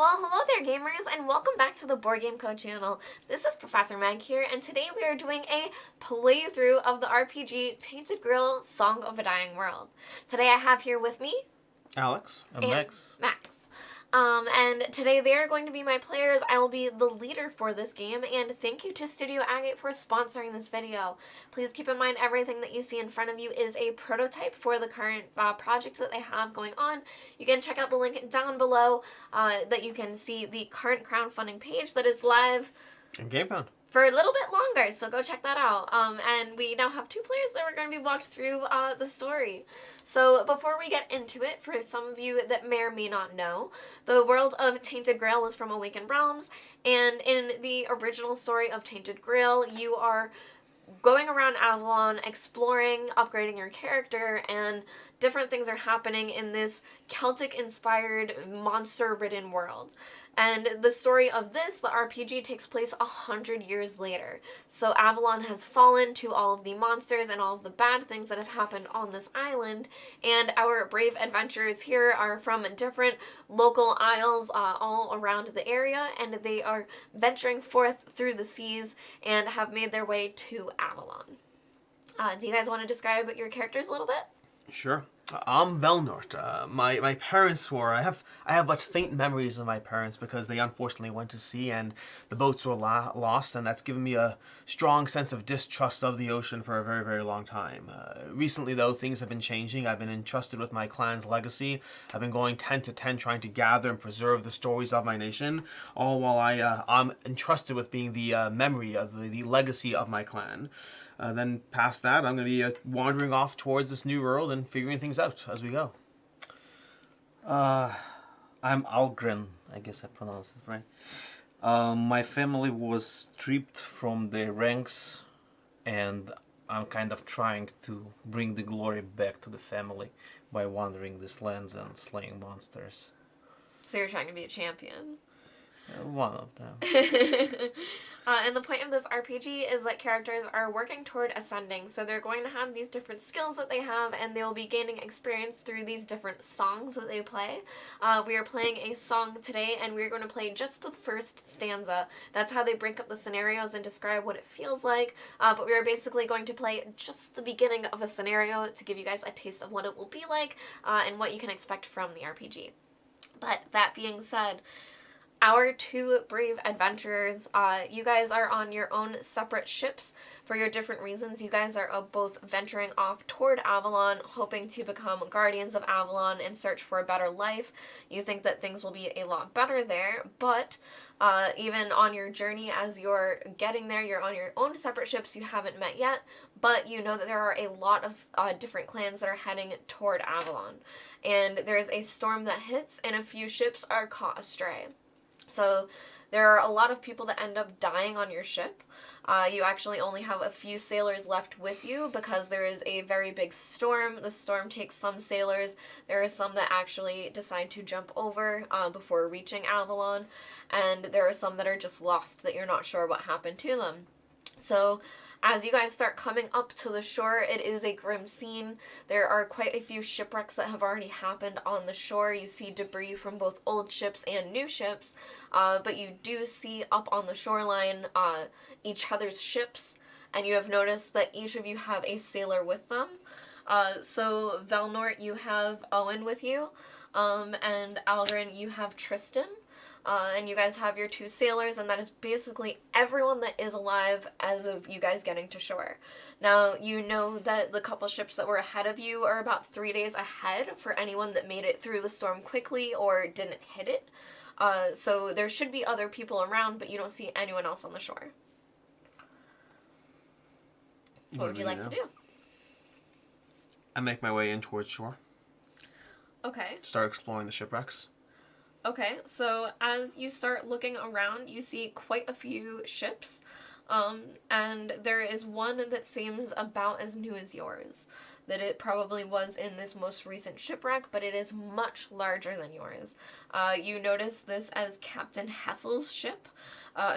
Well, hello there, gamers, and welcome back to the Board Game Code channel. This is Professor Meg here, and today we are doing a playthrough of the RPG Tainted Grail Song of a Dying World. Today I have here with me Alex. and Max. And today they are going to be my players. I will be the leader for this game, and thank you to Studio Agate for sponsoring this video. Please keep in mind everything that you see in front of you is a prototype for the current project that they have going on. You can check out the link down below that you can see the current crowdfunding page that is live And GamePound. for a little bit longer, so go check that out. And we now have two players that we're going to be walked through the story. So before we get into it, for some of you that may or may not know, the world of Tainted Grail was from Awakened Realms, and in the original story of Tainted Grail, you are going around Avalon, exploring, upgrading your character, and different things are happening in this Celtic-inspired, monster-ridden world. And the story of this, the RPG, takes place 100 years later. So Avalon has fallen to all of the monsters and all of the bad things that have happened on this island, and our brave adventurers here are from different local isles all around the area, and they are venturing forth through the seas and have made their way to Avalon. Do you guys want to describe your characters a little bit? Sure. I'm Velnort. My parents were... I have but faint memories of my parents because they unfortunately went to sea and the boats were lost, and that's given me a strong sense of distrust of the ocean for a very, very long time. Recently, though, things have been changing. I've been entrusted with my clan's legacy. I've been going 10 to 10 trying to gather and preserve the stories of my nation, all while I'm entrusted with being the memory of the legacy of my clan. Then past that, I'm going to be wandering off towards this new world and figuring things out as we go. I'm Algren, I guess I pronounced it right. My family was stripped from their ranks, and I'm kind of trying to bring the glory back to the family by wandering these lands and slaying monsters. So you're trying to be a champion. One of them. And the point of this RPG is that characters are working toward ascending, so they're going to have these different skills that they have, and they'll be gaining experience through these different songs that they play. We are playing a song today, and we're going to play just the first stanza. That's how they break up the scenarios and describe what it feels like, but we are basically going to play just the beginning of a scenario to give you guys a taste of what it will be like, and what you can expect from the RPG. But that being said, our two brave adventurers, you guys are on your own separate ships for your different reasons. You guys are both venturing off toward Avalon, hoping to become Guardians of Avalon and search for a better life. You think that things will be a lot better there, but even on your journey as you're getting there, you're on your own separate ships you haven't met yet, but you know that there are a lot of different clans that are heading toward Avalon. And there's a storm that hits, and a few ships are caught astray. So there are a lot of people that end up dying on your ship. You actually only have a few sailors left with you because there is a very big storm. The storm takes some sailors. There are some that actually decide to jump over before reaching Avalon. And there are some that are just lost, that you're not sure what happened to them. So as you guys start coming up to the shore, it is a grim scene. There are quite a few shipwrecks that have already happened on the shore. You see debris from both old ships and new ships, but you do see up on the shoreline each other's ships, and you have noticed that each of you have a sailor with them. So Velnort, you have Owen with you, and Algren, you have Tristan. And you guys have your two sailors, and that is basically everyone that is alive as of you guys getting to shore. Now, you know that the couple ships that were ahead of you are about 3 days ahead for anyone that made it through the storm quickly or didn't hit it. So there should be other people around, but you don't see anyone else on the shore. What would you like to do? I make my way in towards shore. Okay. Start exploring the shipwrecks. Okay, so as you start looking around, you see quite a few ships, and there is one that seems about as new as yours. That it probably was in this most recent shipwreck, but it is much larger than yours. You notice this as Captain Hessel's ship.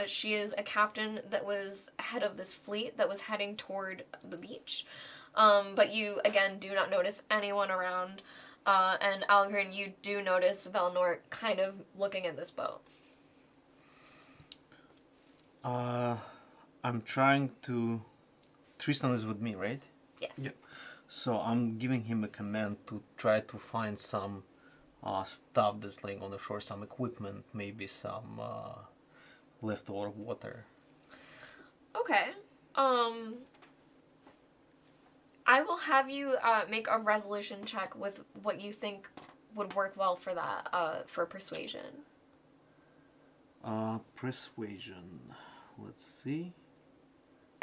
She is a captain that was head of this fleet that was heading toward the beach. But you, again, do not notice anyone around. And Algren, you do notice Velnor kind of looking at this boat. I'm trying to... Tristan is with me, right? Yes. Yep. So I'm giving him a command to try to find some stuff that's laying on the shore, some equipment, maybe some leftover water. Okay. I will have you make a resolution check with what you think would work well for that, for persuasion. Persuasion. Let's see.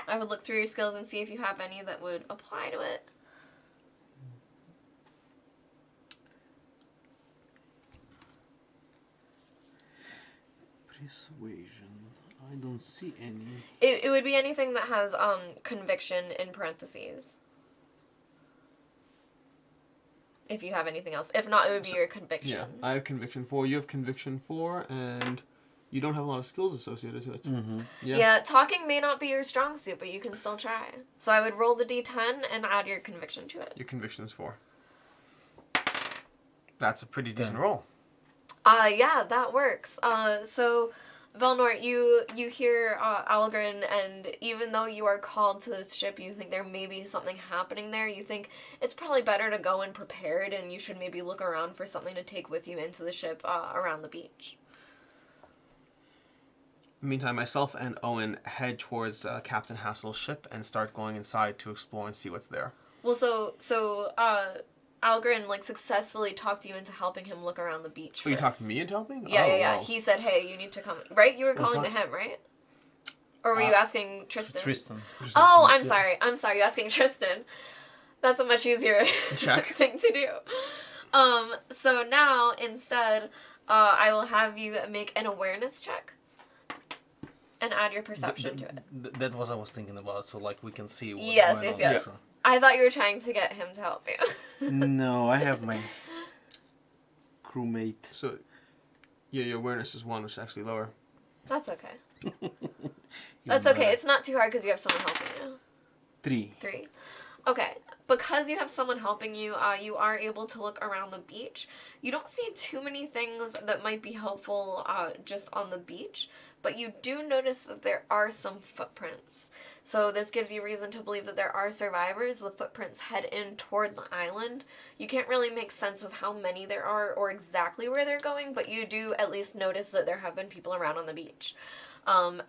I would look through your skills and see if you have any that would apply to it. Persuasion. I don't see any. It would be anything that has conviction in parentheses. If you have anything else. If not, it would be your conviction. Yeah, I have conviction 4. You have conviction 4, and you don't have a lot of skills associated to it. Mm-hmm. Yeah, talking may not be your strong suit, but you can still try. So I would roll the d10 and add your conviction to it. Your conviction is 4. That's a pretty decent Yeah. roll. Yeah, that works. So, Velnor, you hear Algren, and even though you are called to this ship, you think there may be something happening there. You think it's probably better to go in prepared, and you should maybe look around for something to take with you into the ship around the beach. Meantime, myself and Owen head towards Captain Hassel's ship and start going inside to explore and see what's there. Well, so Algren, successfully talked you into helping him look around the beach Oh, you talked to first. me into helping? Yeah. Wow. He said, hey, you need to come. Right? You were calling to him, right? Or were you asking Tristan? Tristan. Oh, I'm sorry. You're asking Tristan. That's a much easier Check. thing to do. So now, instead, I will have you make an awareness check. And add your perception to it. That was what I was thinking about, so we can see what's Yes. going on. Yes. I thought you were trying to get him to help you. No, I have my crewmate. So, yeah, your awareness is 1, which is actually lower. That's okay. That's okay. It's not too hard because you have someone helping you. 3. 3. Okay. Because you have someone helping you, you are able to look around the beach. You don't see too many things that might be helpful just on the beach, but you do notice that there are some footprints. So this gives you reason to believe that there are survivors. The footprints head in toward the island. You can't really make sense of how many there are or exactly where they're going, but you do at least notice that there have been people around on the beach.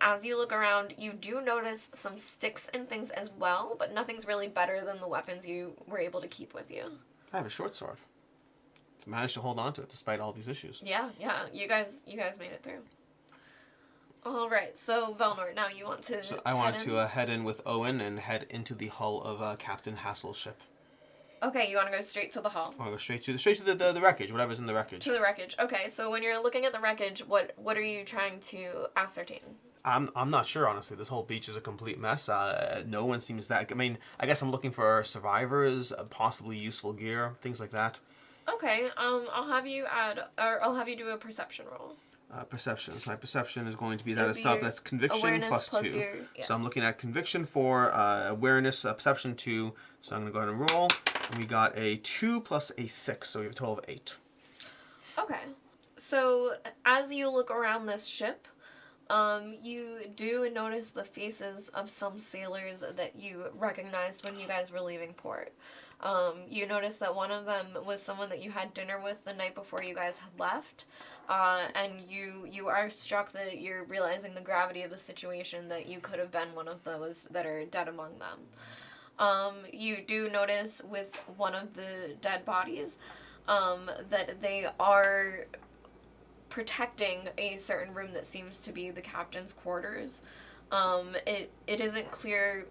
As you look around, you do notice some sticks and things as well, but nothing's really better than the weapons you were able to keep with you. I have a short sword. Managed to hold on to it despite all these issues. Yeah, you guys made it through. All right, so Velnor, now you want to. So I wanted to head in with Owen and head into the hull of Captain Hassel's ship. Okay, you want to go straight to the hull. I want to go straight to the wreckage, whatever's in the wreckage. To the wreckage. Okay, so when you're looking at the wreckage, what are you trying to ascertain? I'm not sure, honestly. This whole beach is a complete mess. No one seems that... I mean, I guess I'm looking for survivors, possibly useful gear, things like that. Okay, I'll have you do a perception roll. Perception. So my perception is going to be It'll that be stuff your that's conviction awareness plus 2. yeah. So I'm looking at conviction 4, awareness, perception 2. So I'm going to go ahead and roll. And we got a 2 plus a 6, so we have a total of 8. Okay. So as you look around this ship, you do notice the faces of some sailors that you recognized when you guys were leaving port. You notice that one of them was someone that you had dinner with the night before you guys had left, and you are struck that you're realizing the gravity of the situation, that you could have been one of those that are dead among them. You do notice with one of the dead bodies that they are protecting a certain room that seems to be the captain's quarters. It isn't clear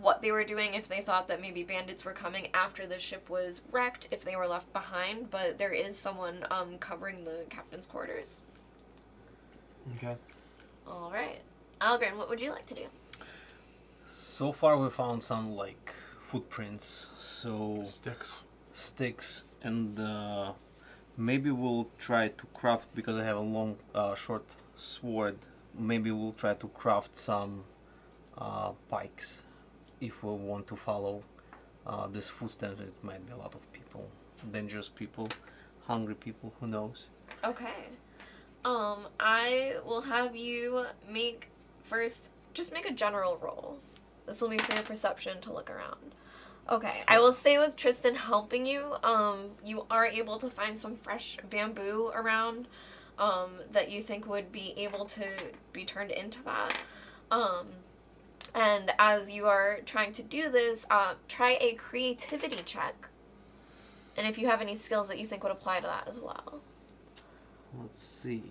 what they were doing, if they thought that maybe bandits were coming after the ship was wrecked, if they were left behind, but there is someone covering the captain's quarters. Okay. Alright. Algren, what would you like to do? So far we found some footprints, so sticks, and maybe we'll try to craft, because I have a long short sword, maybe we'll try to craft some pikes if we want to follow this footsteps. It might be a lot of people. dangerous people, hungry people, who knows. Okay. I will have you just make a general roll. This will be for your perception to look around. Okay, I will say with Tristan helping you, you are able to find some fresh bamboo around, that you think would be able to be turned into that. And as you are trying to do this, try a creativity check. And if you have any skills that you think would apply to that as well. Let's see.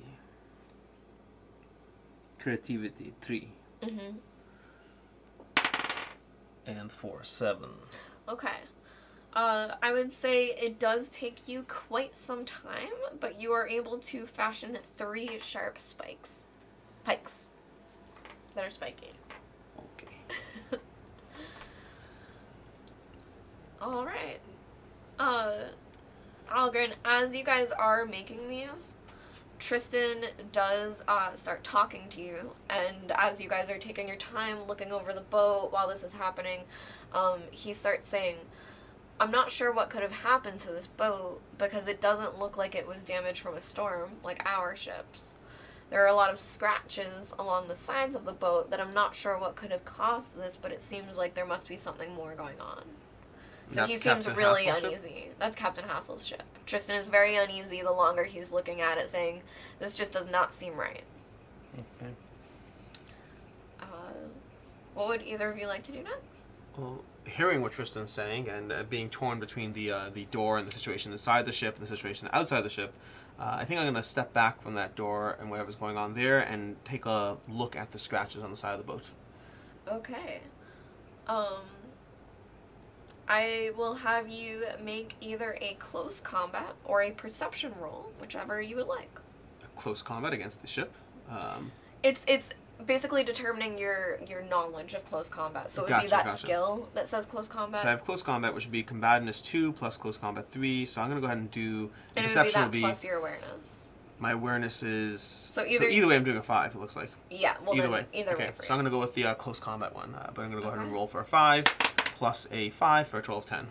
Creativity 3. Mm-hmm. And 4, 7. Okay. I would say it does take you quite some time, but you are able to fashion 3 sharp pikes that are spiky. Okay. All right. Algren, as you guys are making these, Tristan does start talking to you, and as you guys are taking your time looking over the boat while this is happening, he starts saying, I'm not sure what could have happened to this boat because it doesn't look like it was damaged from a storm like our ships. There are a lot of scratches along the sides of the boat that I'm not sure what could have caused this, but it seems like there must be something more going on. So That's he seems Captain really Hassel's ship? uneasy. That's Captain Hassel's ship. Tristan is very uneasy the longer he's looking at it, saying, this just does not seem right. Okay. What would either of you like to do next? Well, hearing what Tristan's saying and being torn between the door and the situation inside the ship and the situation outside the ship, I think I'm going to step back from that door and whatever's going on there and take a look at the scratches on the side of the boat. Okay. I will have you make either a close combat or a perception roll, whichever you would like. A close combat against the ship. It's basically determining your knowledge of close combat. So it would be that skill that says close combat. So I have close combat, which would be combatantness 2 plus close combat 3. So I'm going to go ahead and do... And it would be that plus your awareness. My awareness is... So either way I'm doing a 5, it looks like. Yeah, well either way. Either way. So I'm going to go with the close combat one. But I'm going to go ahead and roll for a 5 plus a 5 for a total of 10.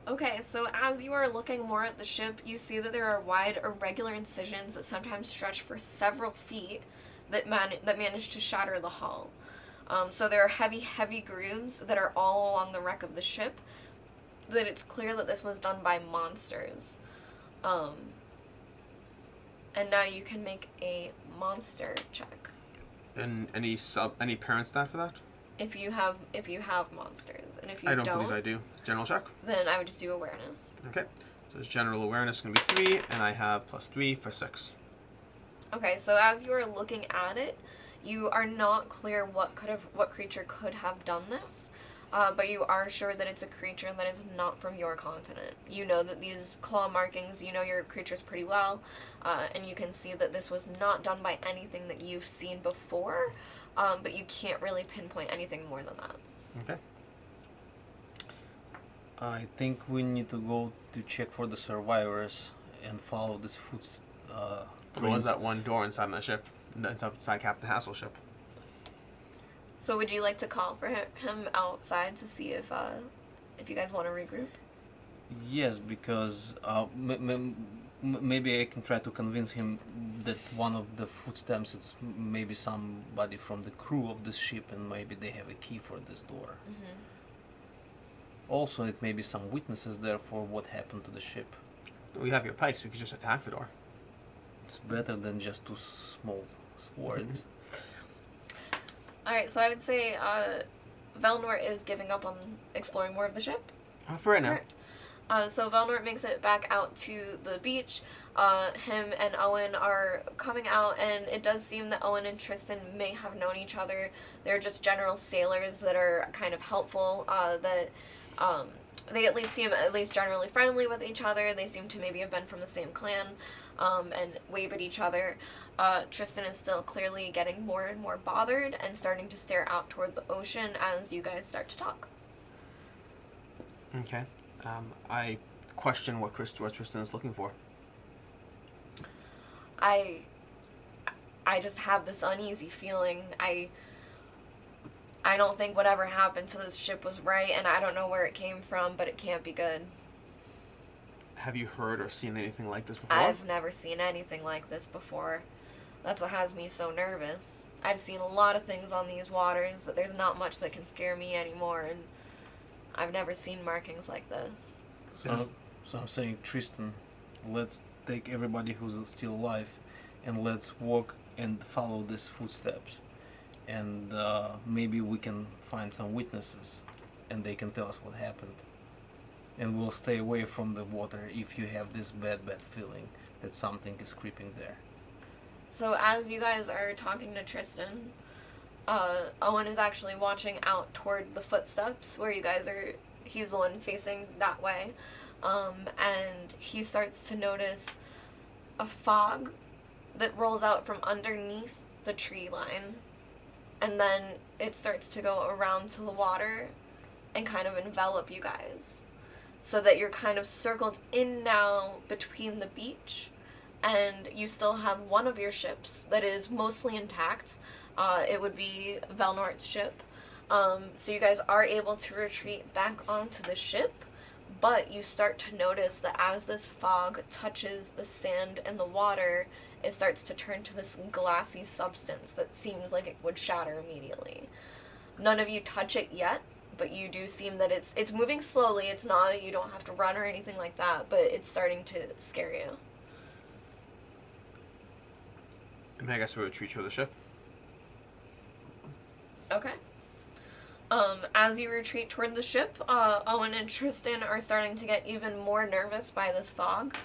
Okay, so as you are looking more at the ship, you see that there are wide, irregular incisions that sometimes stretch for several feet that manage to shatter the hull. So there are heavy grooves that are all along the wreck of the ship, that it's clear that this was done by monsters. And now you can make a monster check. And any parent stat for that? If you have monsters, and if you I don't believe I do. General check? Then I would just do awareness. Okay. So it's general awareness going to be 3, and I have plus 3 for 6. Okay, so as you are looking at it, you are not clear what creature could have done this, but you are sure that it's a creature that is not from your continent. You know that these claw markings, you know your creatures pretty well, and you can see that this was not done by anything that you've seen before, but you can't really pinpoint anything more than that. Okay. I think we need to go to check for the survivors and follow this There was that one door inside my ship. That's outside Captain Hassel's ship. So would you like to call for him outside to see if you guys want to regroup? Yes, because maybe I can try to convince him that one of the footsteps is maybe somebody from the crew of this ship, and maybe they have a key for this door. Mm-hmm. Also, it may be some witnesses there for what happened to the ship. We have your pikes. We could just attack the door. It's better than just 2 small swords. Alright, so I would say Velnor is giving up on exploring more of the ship. For right now. Correct. So Velnor makes it back out to the beach. Him and Owen are coming out, and it does seem that Owen and Tristan may have known each other. They're just general sailors that are kind of helpful, they at least seem generally friendly with each other. They seem to maybe have been from the same clan, and wave at each other. Tristan is still clearly getting more and more bothered and starting to stare out toward the ocean as you guys start to talk. Okay. I question what Tristan is looking for. I just have this uneasy feeling. I don't think whatever happened to this ship was right, and I don't know where it came from, but it can't be good. Have you heard or seen anything like this before? I've never seen anything like this before. That's what has me so nervous. I've seen a lot of things on these waters, that there's not much that can scare me anymore, and I've never seen markings like this. So I'm saying, Tristan, let's take everybody who's still alive, and let's walk and follow these footsteps, and maybe we can find some witnesses, and they can tell us what happened. And we'll stay away from the water if you have this bad feeling that something is creeping there. So as you guys are talking to Tristan, Owen is actually watching out toward the footsteps where you guys are. He's the one facing that way. And he starts to notice a fog that rolls out from underneath the tree line. And then it starts to go around to the water and kind of envelop you guys. So that you're kind of circled in now between the beach, and you still have one of your ships that is mostly intact. It would be Velnort's ship. So you guys are able to retreat back onto the ship, but you start to notice that as this fog touches the sand and the water, it starts to turn to this glassy substance that seems like it would shatter immediately. None of you touch it yet, but you do seem that it's moving slowly. It's not, you don't have to run or anything like that, but it's starting to scare you. I mean, I guess we'll retreat to the ship. Okay. As you retreat toward the ship, Owen and Tristan are starting to get even more nervous by this fog.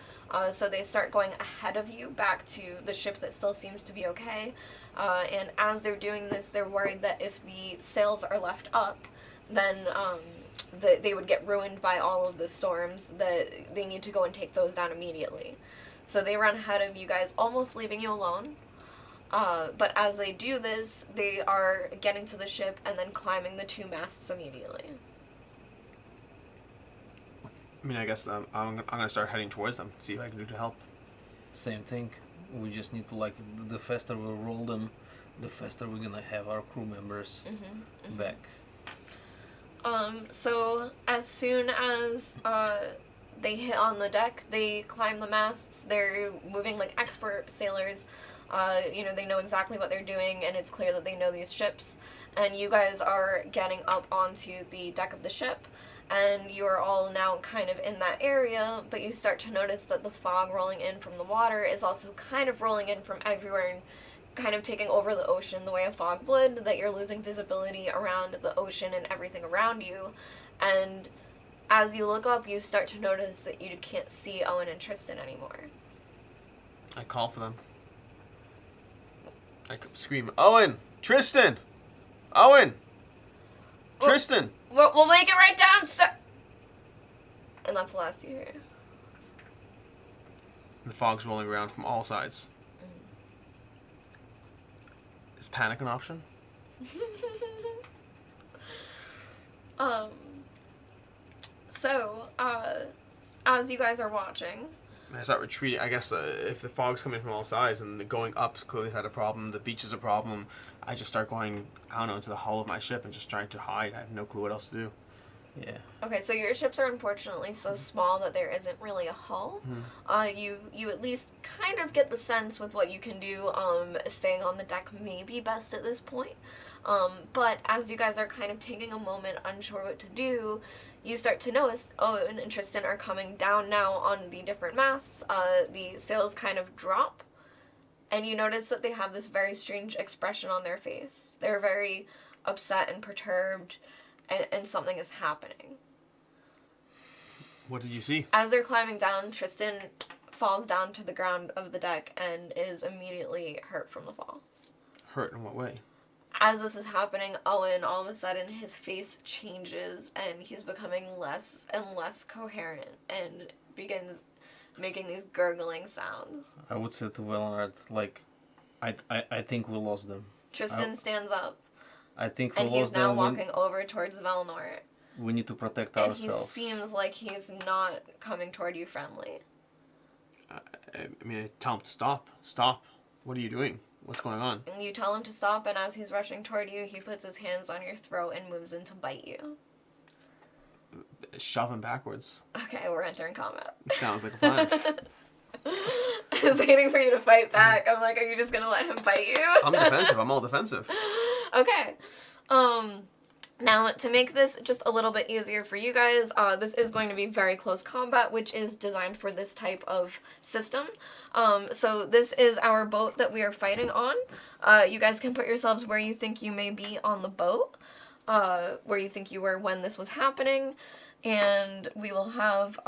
So they start going ahead of you back to the ship that still seems to be okay. And as they're doing this, they're worried that if the sails are left up, then they would get ruined by all of the storms, that they need to go and take those down immediately. So they run ahead of you guys, almost leaving you alone. But as they do this, they are getting to the ship and then climbing the 2 masts immediately. I mean, I guess I'm gonna start heading towards them, see what I can do to help. Same thing. We just need to, like, the faster we roll them, the faster we're gonna have our crew members back. So as soon as they hit on the deck, they climb the masts. They're moving like expert sailors. They know exactly what they're doing, and it's clear that they know these ships. And you guys are getting up onto the deck of the ship, and you are all now kind of in that area, but you start to notice that the fog rolling in from the water is also kind of rolling in from everywhere and kind of taking over the ocean the way a fog would, that you're losing visibility around the ocean and everything around you. And as you look up, you start to notice that you can't see Owen and Tristan anymore. I call for them. I scream, Owen! Tristan! Owen! Tristan! We'll make it right down, sir! And that's the last you hear. The fog's rolling around from all sides. Is panic an option? As you guys are watching, I start retreating. I guess if the fog's coming from all sides and the going up clearly had a problem, the beach is a problem, I just start going, I don't know, into the hull of my ship and just trying to hide. I have no clue what else to do. Yeah. Okay, so your ships are unfortunately so small that there isn't really a hull. You at least kind of get the sense with what you can do. Staying on the deck may be best at this point. But as you guys are kind of taking a moment, unsure what to do, you start to notice Owen and Tristan are coming down now on the different masts. The sails kind of drop, and you notice that they have this very strange expression on their face. They're very upset and perturbed, and something is happening. What did you see? As they're climbing down, Tristan falls down to the ground of the deck and is immediately hurt from the fall. Hurt in what way? As this is happening, Owen, all of a sudden, his face changes and he's becoming less and less coherent and begins making these gurgling sounds. I would say to Valorant, like, I think we lost them. Tristan stands up. I think we and lost he's now them. walking over towards Velnort. We need to protect and ourselves. He seems like he's not coming toward you friendly. I mean, I tell him to stop. Stop. What are you doing? What's going on? And you tell him to stop, and as he's rushing toward you, he puts his hands on your throat and moves in to bite you. Shove him backwards. Okay, we're entering combat. Sounds like a plan. I was waiting for you to fight back. I'm like, are you just gonna let him fight you? I'm defensive. I'm all defensive. Okay. Now, to make this just a little bit easier for you guys, this is going to be very close combat, which is designed for this type of system. So this is our boat that we are fighting on. You guys can put yourselves where you think you may be on the boat, where you think you were when this was happening. And we will have,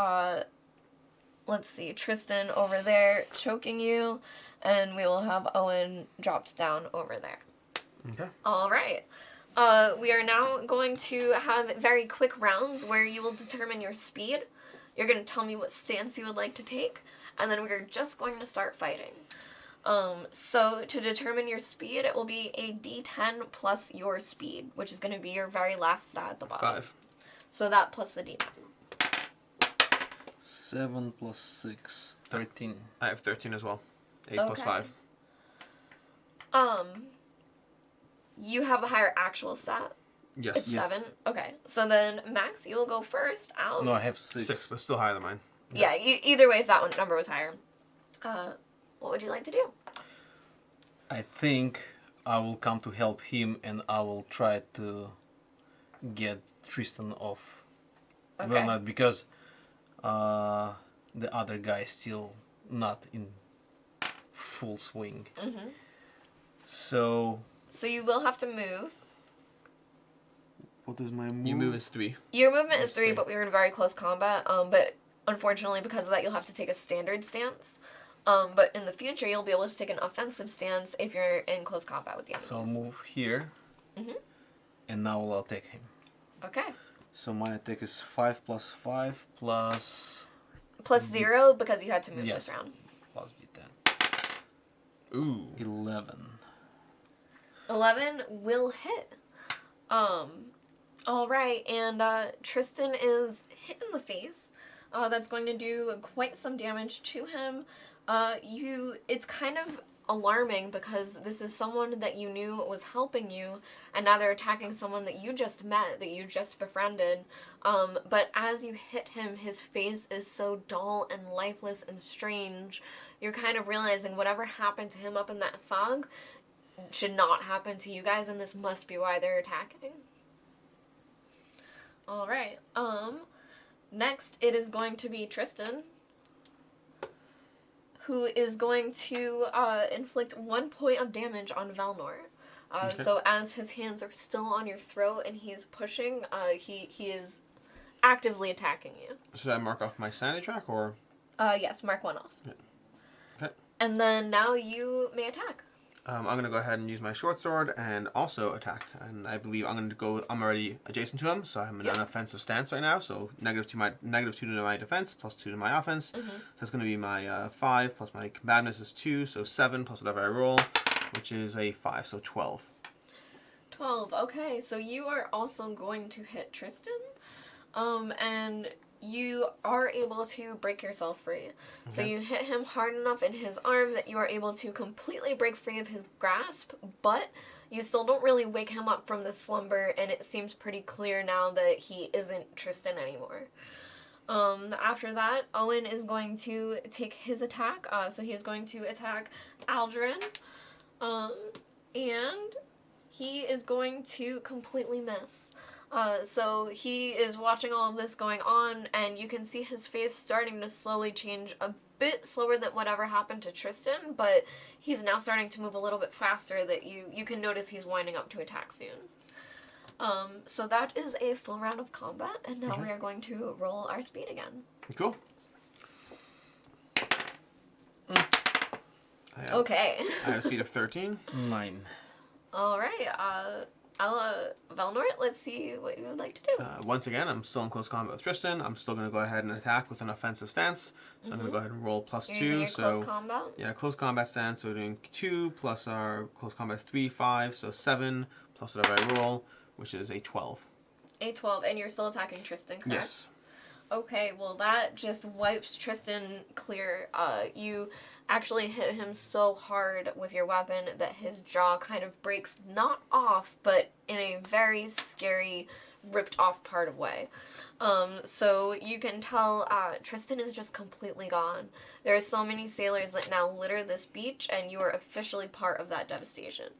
let's see, Tristan over there choking you, and we will have Owen dropped down over there. Okay. All right. We are now going to have very quick rounds where you will determine your speed. You're going to tell me what stance you would like to take, and then we're just going to start fighting. So to determine your speed, it will be a D10 plus your speed, which is going to be your very last stat at the bottom. 5. So that plus the D10. 7 plus 6, 13. I have 13 as well. 8 plus Okay. 5. You have the higher actual stat. Yes. It's 7. Okay. So then, Max, you will go first. Al? No, I have 6. 6, but still higher than mine. Yeah, either way, if that one number was higher. What would you like to do? I think I will come to help him, and I will try to get Tristan off. Okay. Well, not because the other guy is still not in full swing. Mm-hmm. So So you will have to move. what is my move? You move is 3. Your movement is That's 3, three. but we were in very close combat. But unfortunately, because of that, you'll have to take a standard stance. But in the future, you'll be able to take an offensive stance if you're in close combat with the enemies. So I'll move here, Mhm. and now I'll attack him. Okay. So my attack is 5 plus 5 plus Plus 0 because you had to move Yes. this round. plus D10. Ooh. 11. 11 will hit. All right, and Tristan is hit in the face. That's going to do quite some damage to him. It's kind of alarming because this is someone that you knew was helping you, and now they're attacking someone that you just met, that you just befriended. But as you hit him, his face is so dull and lifeless and strange. You're kind of realizing whatever happened to him up in that fog should not happen to you guys, and this must be why they're attacking. All right. Next, it is going to be Tristan, who is going to inflict 1 point of damage on Velnor. Okay. So as his hands are still on your throat and he's pushing, he is actively attacking you. Should I mark off my sanity track or? Yes, mark 1 off. Yeah. Okay. And then now you may attack. I'm going to go ahead and use my short sword and also attack. And I believe I'm already adjacent to him, so I'm in an offensive stance right now. So -2 to my defense, +2 to my offense. Mm-hmm. So that's going to be my 5, plus my combativeness is 2, so 7, plus whatever I roll, which is a 5, so 12. 12. Okay, so you are also going to hit Tristan. And you are able to break yourself free. So Okay. you hit him hard enough in his arm that you are able to completely break free of his grasp, but you still don't really wake him up from the slumber, and it seems pretty clear now that he isn't Tristan anymore. After that, Owen is going to take his attack. So he is going to attack Aldrin. And he is going to completely miss. So he is watching all of this going on, and you can see his face starting to slowly change a bit slower than whatever happened to Tristan, but he's now starting to move a little bit faster that you can notice he's winding up to attack soon. So that is a full round of combat, and now we are going to roll our speed again. Cool. Okay. I have a speed of 13. 9. All right. Velnor, let's see what you would like to do. Once again, I'm still in close combat with Tristan. I'm still going to go ahead and attack with an offensive stance. So I'm going to go ahead and roll +2. You're using your so close combat? yeah, close combat stance. So we're doing 2 plus our close combat is 3, 5, so 7 plus whatever I roll, which is a 12. A 12, and you're still attacking Tristan, correct? Yes. Okay, well that just wipes Tristan clear. You actually hit him so hard with your weapon that his jaw kind of breaks, not off, but in a very scary, ripped off part of way. So you can tell Tristan is just completely gone. There are so many sailors that now litter this beach, and you are officially part of that devastation.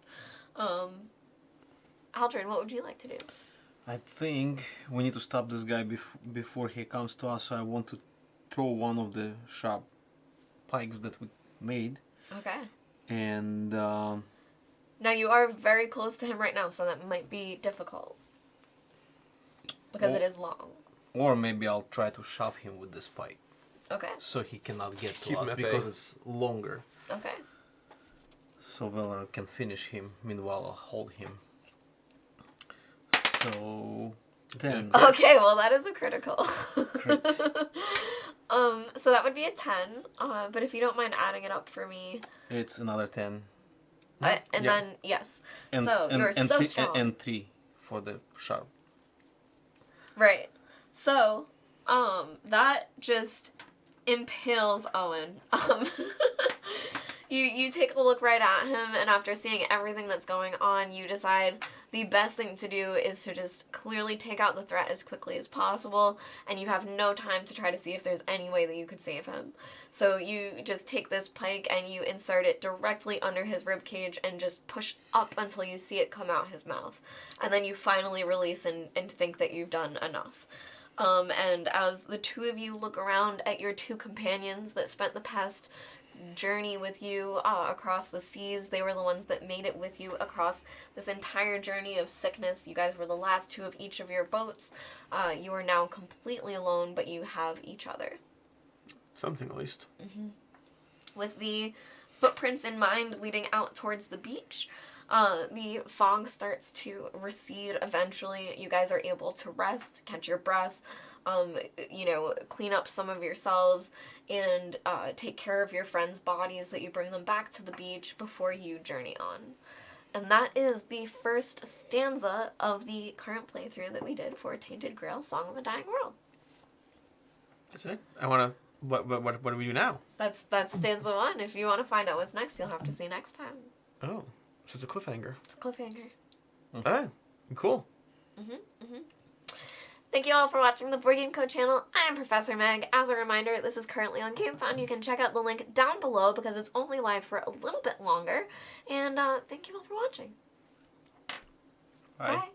Aldrin, what would you like to do? I think we need to stop this guy before he comes to us. So I want to throw one of the sharp pikes that we made. Okay. And now you are very close to him right now, so that might be difficult because it is long. Or maybe I'll try to shove him with this pike. Okay. So he cannot get to Keep us him at because bay. it's longer. Okay. So Valor can finish him. Meanwhile, I'll hold him. So 10. Okay, well that is a critical. Crit. So that would be a 10. But if you don't mind adding it up for me. It's another 10. And Yeah. then yes. And, so you're so strong. And 3 for the sharp. Right. So, that just impales Owen. You take a look right at him, and after seeing everything that's going on, you decide the best thing to do is to just clearly take out the threat as quickly as possible, and you have no time to try to see if there's any way that you could save him. So you just take this pike and you insert it directly under his ribcage and just push up until you see it come out his mouth. And then you finally release and think that you've done enough. And as the two of you look around at your two companions that spent the past journey with you across the seas, they were the ones that made it with you across this entire journey of sickness. You guys were the last two of each of your boats. You are now completely alone, but you have each other. Something at least. Mm-hmm. With the footprints in mind leading out towards the beach, the fog starts to recede eventually. You guys are able to rest, catch your breath, clean up some of yourselves, and take care of your friends' bodies that you bring them back to the beach before you journey on. And that is the first stanza of the current playthrough that we did for Tainted Grail Song of a Dying World. That's it. I want to... What do we do now? That's stanza 1. If you want to find out what's next, you'll have to see next time. Oh, so it's a cliffhanger. It's a cliffhanger. Oh, cool. Thank you all for watching the Board Game Code channel. I am Professor Meg. As a reminder, this is currently on GameFound. You can check out the link down below because it's only live for a little bit longer. And thank you all for watching. Bye. Bye.